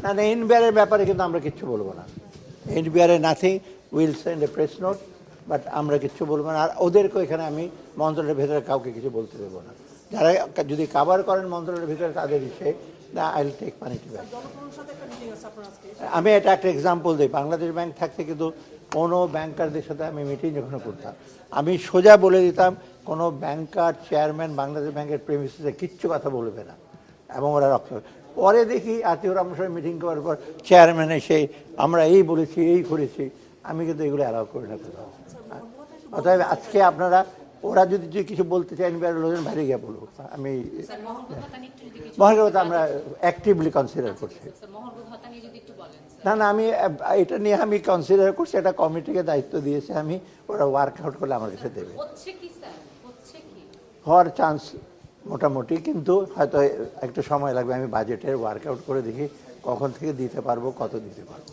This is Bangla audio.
না না, এনবিআরের ব্যাপারে কিন্তু আমরা কিচ্ছু বলবো না। এনবিআরে nothing, will send a press note, but আমরা কিচ্ছু বলবো না। আর ওদেরকেও এখানে আমি মন্ত্রণালয়ের ভেতরে কাউকে কিছু বলতে দেবো না। যারা যদি কাভার করেন মন্ত্রণালয়ের ভিতরে তাদের বিষয়ে, না, আই উইল টেক পানিটি ব্যাক। আমি এটা একটা এক্সাম্পল দিই, বাংলাদেশ ব্যাংক থাকতে কিন্তু কোনো ব্যাংকারদের সাথে আমি মিটিং যখন করতাম, আমি সোজা বলে দিতাম কোনো ব্যাংকার চেয়ারম্যান বাংলাদেশ ব্যাংকের প্রেমিসিসে কিচ্ছু কথা বলবে না, এবং ওরা রক্ষা। পরে দেখি আত্মীয় আমার সঙ্গে মিটিং করার পর চেয়ারম্যান এসে আমরা এই বলেছি, এই করেছি, আমি কিন্তু এগুলো অ্যালাউ করি না কোথাও। অতএব আজকে আপনারা, ওরা যদি কিছু বলতে চান লোকজন বাইরে গিয়ে বলবো, আমি মহার্ঘ ভাতা আমরা অ্যাক্টিভলি কনসিডার করছি। না না, আমি এটা নিয়ে আমি কনসিডার করছি, একটা কমিটিকে দায়িত্ব দিয়েছে, আমি ওরা ওয়ার্কআউট করলে আমার কাছে দেবে। হওয়ার চান্স মোটামুটি, কিন্তু হয়তো একটু সময় লাগবে। আমি বাজেটের ওয়ার্কআউট করে দেখি কখন থেকে দিতে পারবো, কত দিতে পারবো।